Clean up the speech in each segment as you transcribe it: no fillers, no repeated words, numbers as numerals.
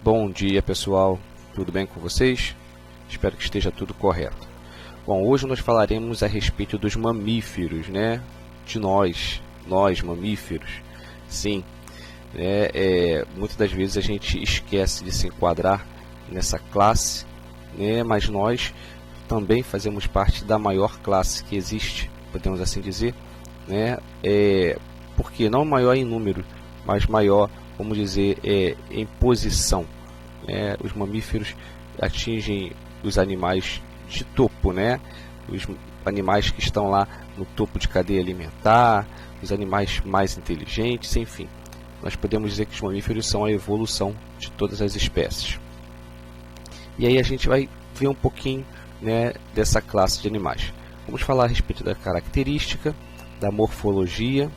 Bom dia, pessoal. Tudo bem com vocês? Espero que esteja tudo correto. Bom, hoje nós falaremos a respeito dos mamíferos, né? De nós mamíferos. Sim, muitas das vezes a gente esquece de se enquadrar nessa classe, né? Mas nós também fazemos parte da maior classe que existe, podemos assim dizer, né? Porque não maior em número, mas maior, vamos dizer, em posição. Os mamíferos atingem os animais de topo, né? Os animais que estão lá no topo de cadeia alimentar, os animais mais inteligentes, enfim. Nós podemos dizer que os mamíferos são a evolução de todas as espécies. E aí a gente vai ver um pouquinho, né, dessa classe de animais. Vamos falar a respeito da característica, da morfologia,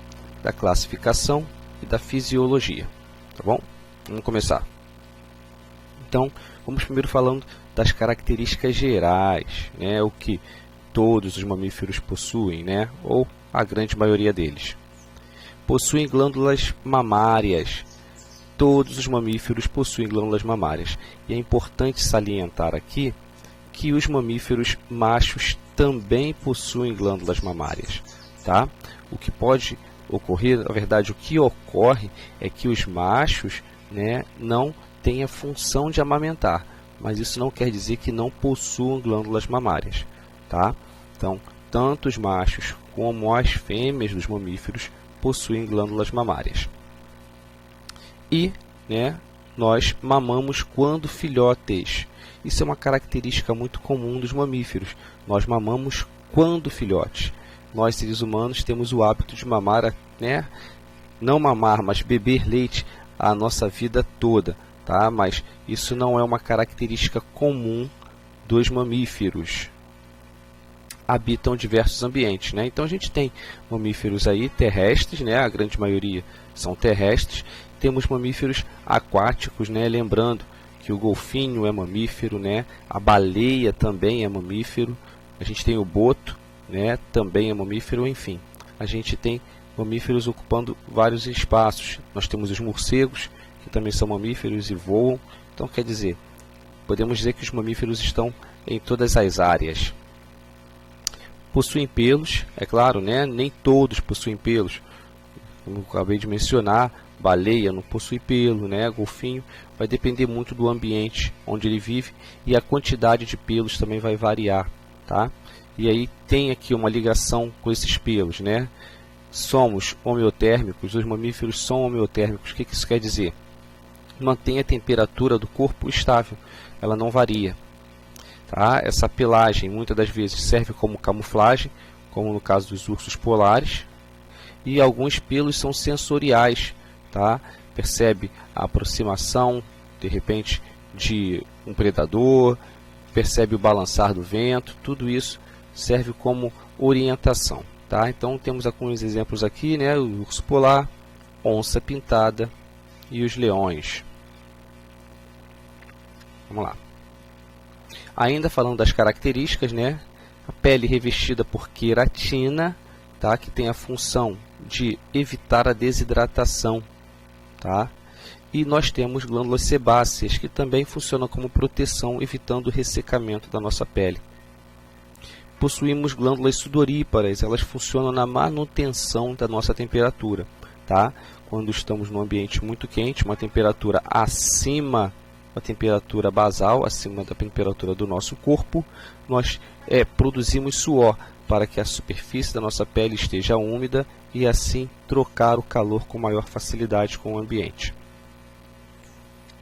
da classificação e da fisiologia. Tá bom? Vamos começar. Então, vamos primeiro falando das características gerais, né, o que todos os mamíferos possuem, né, ou a grande maioria deles. Possuem glândulas mamárias. Todos os mamíferos possuem glândulas mamárias. E é importante salientar aqui que os mamíferos machos também possuem glândulas mamárias, tá? O que pode ocorrer, na verdade, o que ocorre é que os machos, né, não têm a função de amamentar, mas isso não quer dizer que não possuam glândulas mamárias, tá? Então, tanto os machos como as fêmeas dos mamíferos possuem glândulas mamárias. E, né, nós mamamos quando filhotes. Isso é uma característica muito comum dos mamíferos. Nós mamamos quando filhotes. Nós, seres humanos, temos o hábito de mamar, né, não mamar, mas beber leite a nossa vida toda, tá? Mas isso não é uma característica comum dos mamíferos. Habitam diversos ambientes, né? Então a gente tem mamíferos aí terrestres, né? A grande maioria são terrestres. Temos mamíferos aquáticos, né? Lembrando que o golfinho é mamífero, né? A baleia também é mamífero. A gente tem o boto, né? Também é mamífero, enfim. A gente tem mamíferos ocupando vários espaços. Nós temos os morcegos, que também são mamíferos e voam. Então, quer dizer, podemos dizer que os mamíferos estão em todas as áreas. Possuem pelos, é claro, né? Nem todos possuem pelos. Como eu acabei de mencionar, baleia não possui pelo, né? Golfinho, vai depender muito do ambiente onde ele vive e a quantidade de pelos também vai variar, tá? E aí tem aqui uma ligação com esses pelos, né? Somos homeotérmicos, os mamíferos são homeotérmicos. O que isso quer dizer? Mantém a temperatura do corpo estável, ela não varia. Tá? Essa pelagem muitas das vezes serve como camuflagem, como no caso dos ursos polares, e alguns pelos são sensoriais, tá? Percebe a aproximação, de repente, de um predador, percebe o balançar do vento, tudo isso serve como orientação, tá? Então temos alguns exemplos aqui, né? O urso polar, onça pintada e os leões. Vamos lá. Ainda falando das características, né? A pele revestida por queratina, tá? Que tem a função de evitar a desidratação, tá? E nós temos glândulas sebáceas, que também funcionam como proteção, evitando o ressecamento da nossa pele. Possuímos glândulas sudoríparas, elas funcionam na manutenção da nossa temperatura, tá? Quando estamos num ambiente muito quente, uma temperatura acima da temperatura basal, acima da temperatura do nosso corpo, nós produzimos suor para que a superfície da nossa pele esteja úmida e assim trocar o calor com maior facilidade com o ambiente.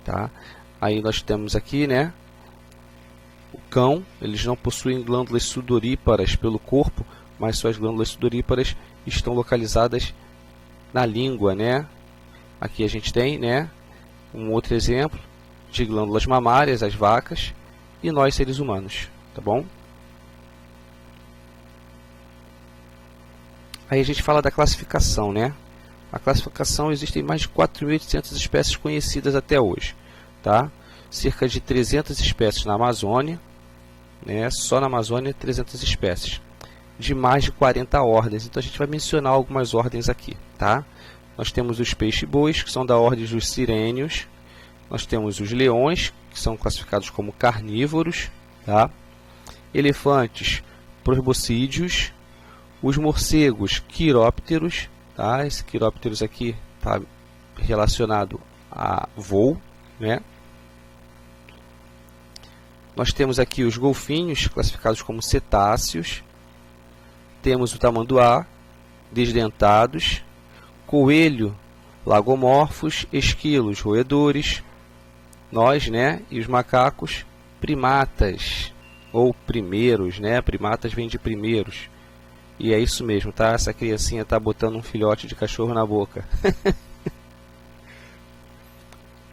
Tá? Aí nós temos aqui, né, o cão. Eles não possuem glândulas sudoríparas pelo corpo, mas suas glândulas sudoríparas estão localizadas na língua, né? Aqui a gente tem, né, um outro exemplo de glândulas mamárias, as vacas, e nós seres humanos, tá bom? Aí a gente fala da classificação, né? A classificação, existem mais de 4.800 espécies conhecidas até hoje, tá? Cerca de 300 espécies na Amazônia, né? Só na Amazônia 300 espécies, de mais de 40 ordens. Então a gente vai mencionar algumas ordens aqui, tá? Nós temos os peixe-bois, que são da ordem dos sirênios, nós temos os leões, que são classificados como carnívoros, tá? Elefantes, proboscídeos, os morcegos, quirópteros, tá? Esse quirópteros aqui está relacionado a voo, né? Nós temos aqui os golfinhos, classificados como cetáceos. Temos o tamanduá, desdentados, coelho, lagomorfos, esquilos, roedores, nós, né? E os macacos, primatas, ou primeiros, né? Primatas vem de primeiros. E é isso mesmo, tá? Essa criancinha tá botando um filhote de cachorro na boca.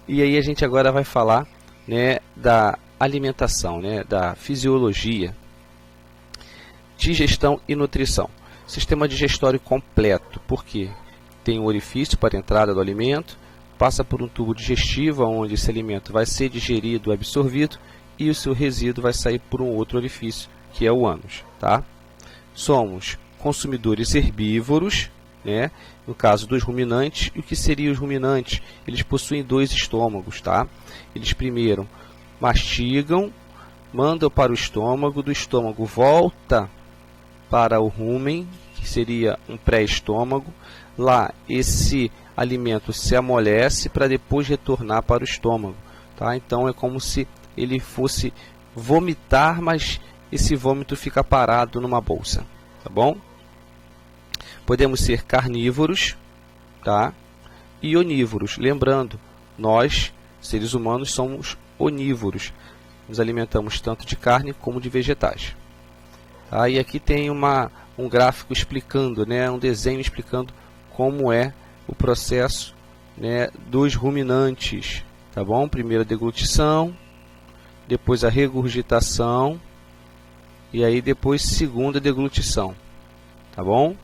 E aí a gente agora vai falar, né, da alimentação, né, da fisiologia, digestão e nutrição. Sistema digestório completo, porque tem um orifício para a entrada do alimento, passa por um tubo digestivo, onde esse alimento vai ser digerido, absorvido, e o seu resíduo vai sair por um outro orifício, que é o ânus, tá? Somos consumidores herbívoros, né? No caso dos ruminantes. E o que seriam os ruminantes? Eles possuem 2 estômagos, tá? Eles primeiro mastigam, mandam para o estômago, do estômago volta para o rumen, que seria um pré-estômago. Lá esse alimento se amolece para depois retornar para o estômago, tá? Então é como se ele fosse vomitar, mas esse vômito fica parado numa bolsa, tá bom? Podemos ser carnívoros, tá? E onívoros. Lembrando, nós, seres humanos, somos onívoros. Nos alimentamos tanto de carne como de vegetais. Tá? E aqui tem um gráfico explicando, né? Um desenho explicando como é o processo, né, dos ruminantes. Tá bom? Primeiro a deglutição, depois a regurgitação, e aí depois segunda deglutição. Tá bom?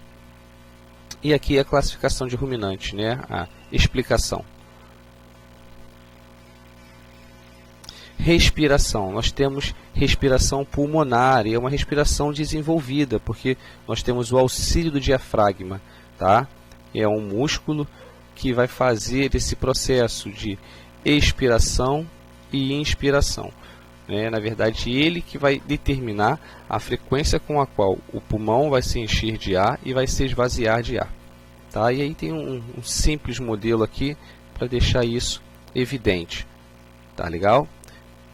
E aqui a classificação de ruminantes, né? A explicação. Respiração. Nós temos respiração pulmonar, e é uma respiração desenvolvida, porque nós temos o auxílio do diafragma, tá? É um músculo que vai fazer esse processo de expiração e inspiração. Na verdade, ele que vai determinar a frequência com a qual o pulmão vai se encher de ar e vai se esvaziar de ar. Tá? E aí tem um simples modelo aqui para deixar isso evidente. Tá legal?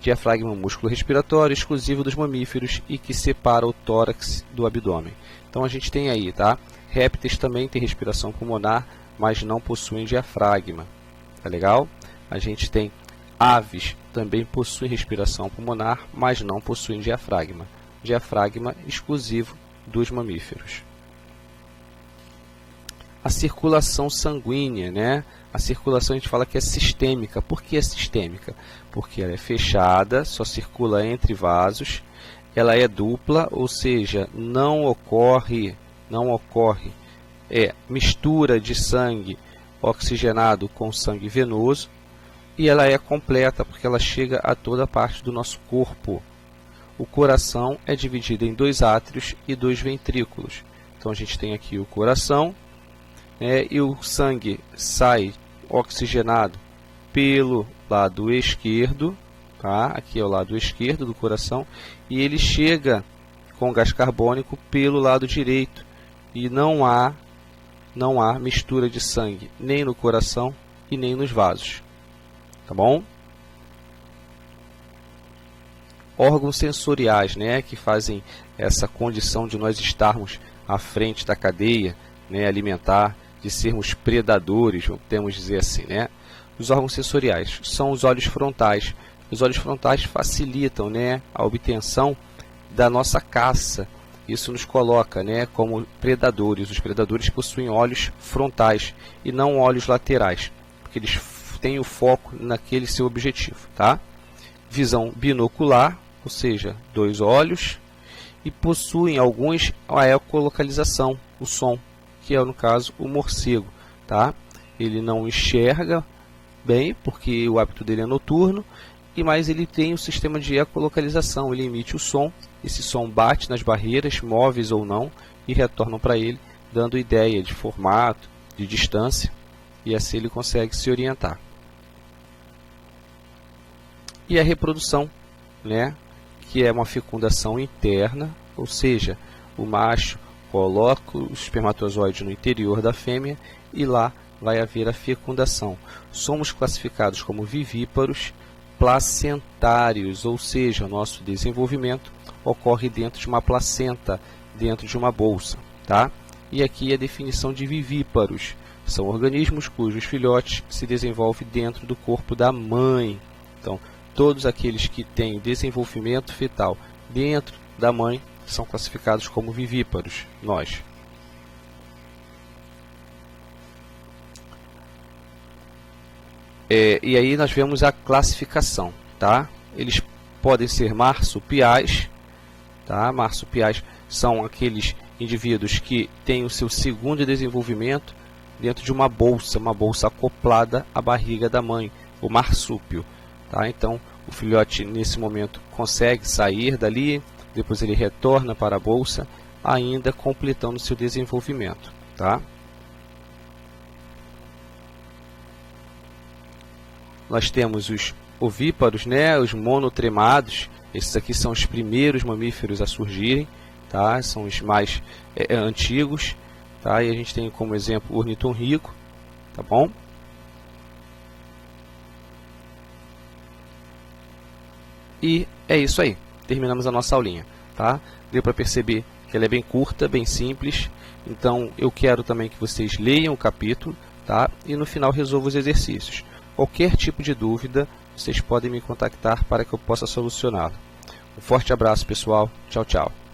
Diafragma, músculo respiratório exclusivo dos mamíferos e que separa o tórax do abdômen. Então a gente tem aí, tá? Répteis também têm respiração pulmonar, mas não possuem diafragma. Tá legal? A gente tem aves, também possuem respiração pulmonar, mas não possuem diafragma. Diafragma exclusivo dos mamíferos. A circulação sanguínea, né? A circulação a gente fala que é sistêmica. Por que é sistêmica? Porque ela é fechada, só circula entre vasos. Ela é dupla, ou seja, não ocorre mistura de sangue oxigenado com sangue venoso. E ela é completa, porque ela chega a toda parte do nosso corpo. O coração é dividido em 2 átrios e 2 ventrículos. Então a gente tem aqui o coração, e o sangue sai oxigenado pelo lado esquerdo, tá? Aqui é o lado esquerdo do coração, e ele chega com gás carbônico pelo lado direito. E não há mistura de sangue, nem no coração e nem nos vasos. Tá bom? Órgãos sensoriais, né, que fazem essa condição de nós estarmos à frente da cadeia, né, alimentar, de sermos predadores, podemos dizer assim, né? Os órgãos sensoriais são os olhos frontais. Os olhos frontais facilitam, né, a obtenção da nossa caça. Isso nos coloca, né, como predadores. Os predadores possuem olhos frontais e não olhos laterais, porque eles têm o foco naquele seu objetivo, tá? Visão binocular, ou seja, 2 olhos, e possuem alguns a ecolocalização, o som, que é no caso o morcego, tá? Ele não enxerga bem, porque o hábito dele é noturno, mas ele tem o sistema de ecolocalização. Ele emite o som, esse som bate nas barreiras, móveis ou não, e retornam para ele, dando ideia de formato, de distância, e assim ele consegue se orientar. E a reprodução, né, que é uma fecundação interna, ou seja, o macho coloca o espermatozoide no interior da fêmea e lá vai haver a fecundação. Somos classificados como vivíparos placentários, ou seja, nosso desenvolvimento ocorre dentro de uma placenta, dentro de uma bolsa, tá? E aqui a definição de vivíparos: são organismos cujos filhotes se desenvolvem dentro do corpo da mãe. Então, todos aqueles que têm desenvolvimento fetal dentro da mãe são classificados como vivíparos, nós. E aí nós vemos a classificação, tá? Eles podem ser marsupiais, tá? Marsupiais são aqueles indivíduos que têm o seu segundo desenvolvimento dentro de uma bolsa acoplada à barriga da mãe, o marsúpio, tá? Então, o filhote nesse momento consegue sair dali, depois ele retorna para a bolsa, ainda completando seu desenvolvimento, tá? Nós temos os ovíparos, né, os monotremados. Esses aqui são os primeiros mamíferos a surgirem, tá? São os mais antigos, tá? E a gente tem como exemplo o ornitorrinco, tá bom? E é isso aí. Terminamos a nossa aulinha, tá? Deu para perceber que ela é bem curta, bem simples. Então, eu quero também que vocês leiam o capítulo, tá? E no final resolvam os exercícios. Qualquer tipo de dúvida, vocês podem me contactar para que eu possa solucioná-lo. Um forte abraço, pessoal. Tchau, tchau.